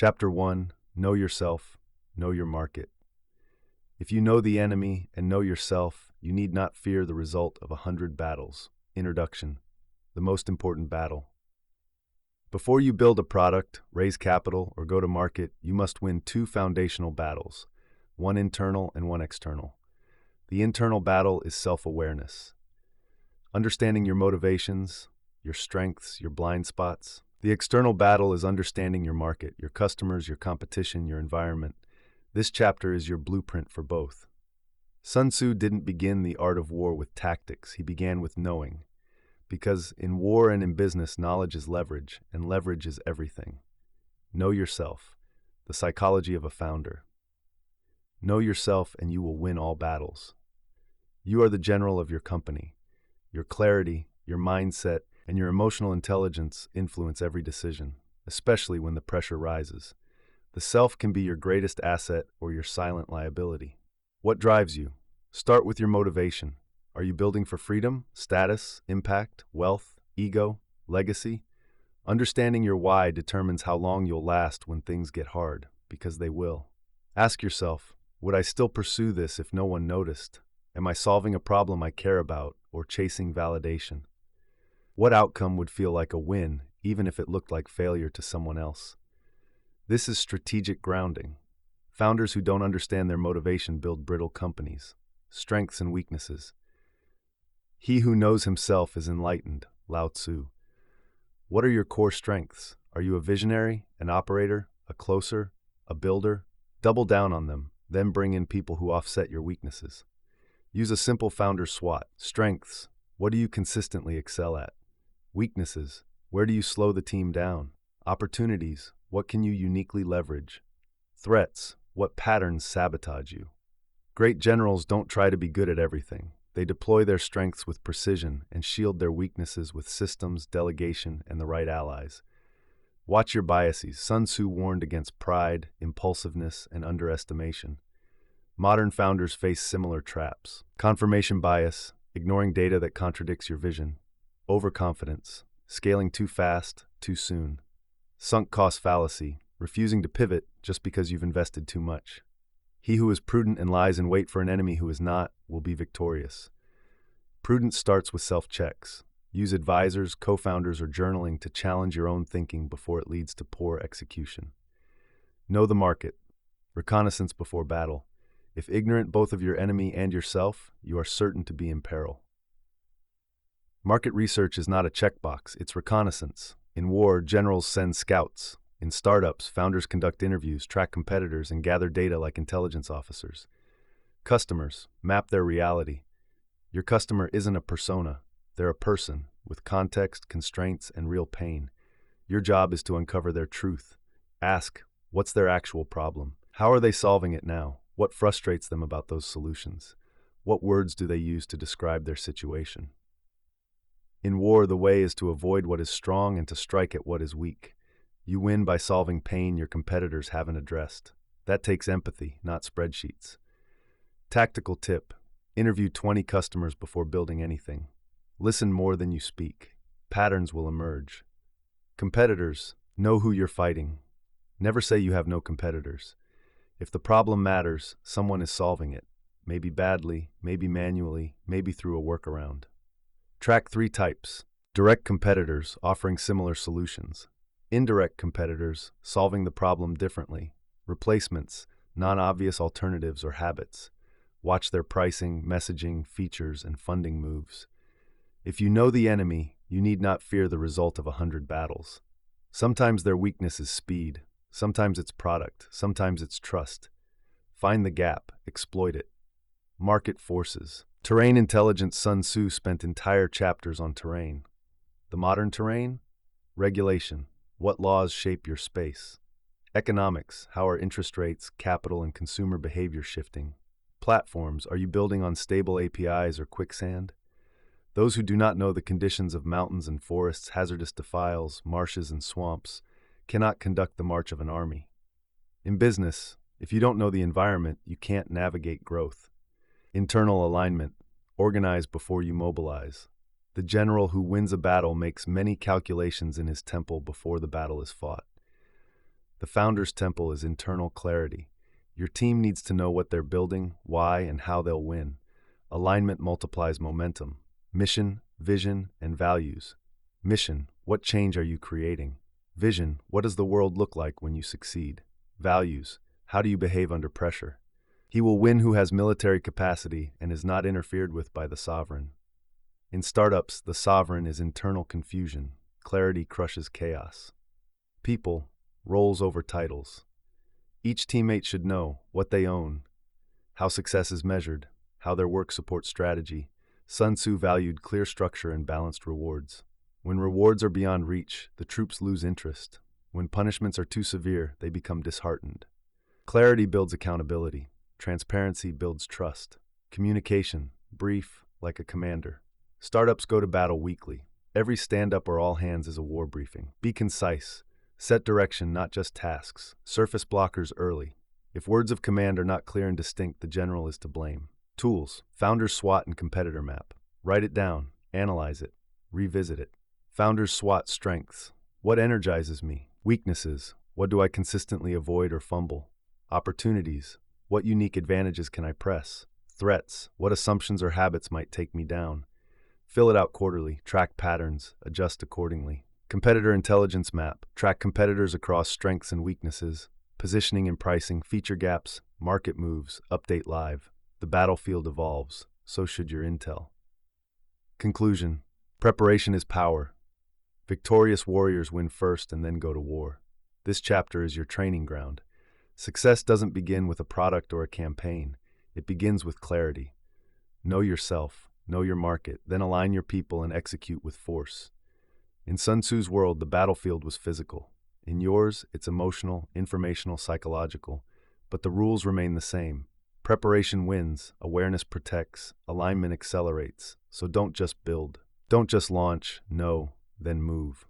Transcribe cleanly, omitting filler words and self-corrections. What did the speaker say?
Chapter 1. Know Yourself, Know Your Market. If you know the enemy and know yourself, you need not fear the result of 100 battles. Introduction. The most important battle. Before you build a product, raise capital, or go to market, you must win two foundational battles, one internal and one external. The internal battle is self-awareness. Understanding your motivations, your strengths, your blind spots. The external battle is understanding your market, your customers, your competition, your environment. This chapter is your blueprint for both. Sun Tzu didn't begin the art of war with tactics, he began with knowing. Because in war and in business, knowledge is leverage, and leverage is everything. Know yourself, the psychology of a founder. Know yourself and you will win all battles. You are the general of your company. Your clarity, your mindset, and your emotional intelligence influence every decision, especially when the pressure rises. The self can be your greatest asset or your silent liability. What drives you? Start with your motivation. Are you building for freedom, status, impact, wealth, ego, legacy? Understanding your why determines how long you'll last when things get hard, because they will. Ask yourself, would I still pursue this if no one noticed? Am I solving a problem I care about or chasing validation? What outcome would feel like a win, even if it looked like failure to someone else? This is strategic grounding. Founders who don't understand their motivation build brittle companies. Strengths and weaknesses. He who knows himself is enlightened, Lao Tzu. What are your core strengths? Are you a visionary, an operator, a closer, a builder? Double down on them, then bring in people who offset your weaknesses. Use a simple founder SWOT. Strengths. What do you consistently excel at? Weaknesses. Where do you slow the team down? Opportunities. What can you uniquely leverage? Threats. What patterns sabotage you? Great generals don't try to be good at everything. They deploy their strengths with precision and shield their weaknesses with systems, delegation, and the right allies. Watch your biases. Sun Tzu warned against pride, impulsiveness, and underestimation. Modern founders face similar traps. Confirmation bias, ignoring data that contradicts your vision. Overconfidence, scaling too fast, too soon. Sunk cost fallacy, refusing to pivot just because you've invested too much. He who is prudent and lies in wait for an enemy who is not will be victorious. Prudence starts with self-checks. Use advisors, co-founders, or journaling to challenge your own thinking before it leads to poor execution. Know the market. Reconnaissance before battle. If ignorant both of your enemy and yourself, you are certain to be in peril. Market research is not a checkbox, it's reconnaissance. In war, generals send scouts. In startups, founders conduct interviews, track competitors, and gather data like intelligence officers. Customers map their reality. Your customer isn't a persona, they're a person with context, constraints, and real pain. Your job is to uncover their truth. Ask, what's their actual problem? How are they solving it now? What frustrates them about those solutions? What words do they use to describe their situation? In war, the way is to avoid what is strong and to strike at what is weak. You win by solving pain your competitors haven't addressed. That takes empathy, not spreadsheets. Tactical tip: interview 20 customers before building anything. Listen more than you speak. Patterns will emerge. Competitors, know who you're fighting. Never say you have no competitors. If the problem matters, someone is solving it. Maybe badly, maybe manually, maybe through a workaround. Track 3 types. Direct competitors, offering similar solutions. Indirect competitors, solving the problem differently. Replacements, non-obvious alternatives or habits. Watch their pricing, messaging, features, and funding moves. If you know the enemy, you need not fear the result of 100 battles. Sometimes their weakness is speed. Sometimes it's product. Sometimes it's trust. Find the gap. Exploit it. Market forces. Terrain intelligence. Sun Tzu spent entire chapters on terrain. The modern terrain? Regulation. What laws shape your space? Economics. How are interest rates, capital, and consumer behavior shifting? Platforms. Are you building on stable APIs or quicksand? Those who do not know the conditions of mountains and forests, hazardous defiles, marshes and swamps, cannot conduct the march of an army. In business, if you don't know the environment, you can't navigate growth. Internal alignment. Organize before you mobilize. The general who wins a battle makes many calculations in his temple before the battle is fought. The founder's temple is internal clarity. Your team needs to know what they're building, why, and how they'll win. Alignment multiplies momentum. Mission, vision, and values. Mission, what change are you creating? Vision, what does the world look like when you succeed? Values, how do you behave under pressure? He will win who has military capacity and is not interfered with by the sovereign. In startups, the sovereign is internal confusion. Clarity crushes chaos. People, roles over titles. Each teammate should know what they own, how success is measured, how their work supports strategy. Sun Tzu valued clear structure and balanced rewards. When rewards are beyond reach, the troops lose interest. When punishments are too severe, they become disheartened. Clarity builds accountability. Transparency builds trust. Communication, brief, like a commander. Startups go to battle weekly. Every stand-up or all hands is a war briefing. Be concise. Set direction, not just tasks. Surface blockers early. If words of command are not clear and distinct, the general is to blame. Tools, Founder's SWOT and competitor map. Write it down, analyze it, revisit it. Founder's SWOT strengths. What energizes me? Weaknesses. What do I consistently avoid or fumble? Opportunities. What unique advantages can I press? Threats. What assumptions or habits might take me down? Fill it out quarterly, track patterns, adjust accordingly. Competitor intelligence map. Track competitors across strengths and weaknesses. Positioning and pricing, feature gaps, market moves, update live. The battlefield evolves, so should your intel. Conclusion. Preparation is power. Victorious warriors win first and then go to war. This chapter is your training ground. Success doesn't begin with a product or a campaign. It begins with clarity. Know yourself, know your market, then align your people and execute with force. In Sun Tzu's world, the battlefield was physical. In yours, it's emotional, informational, psychological. But the rules remain the same. Preparation wins, awareness protects, alignment accelerates. So don't just build. Don't just launch, know, then move.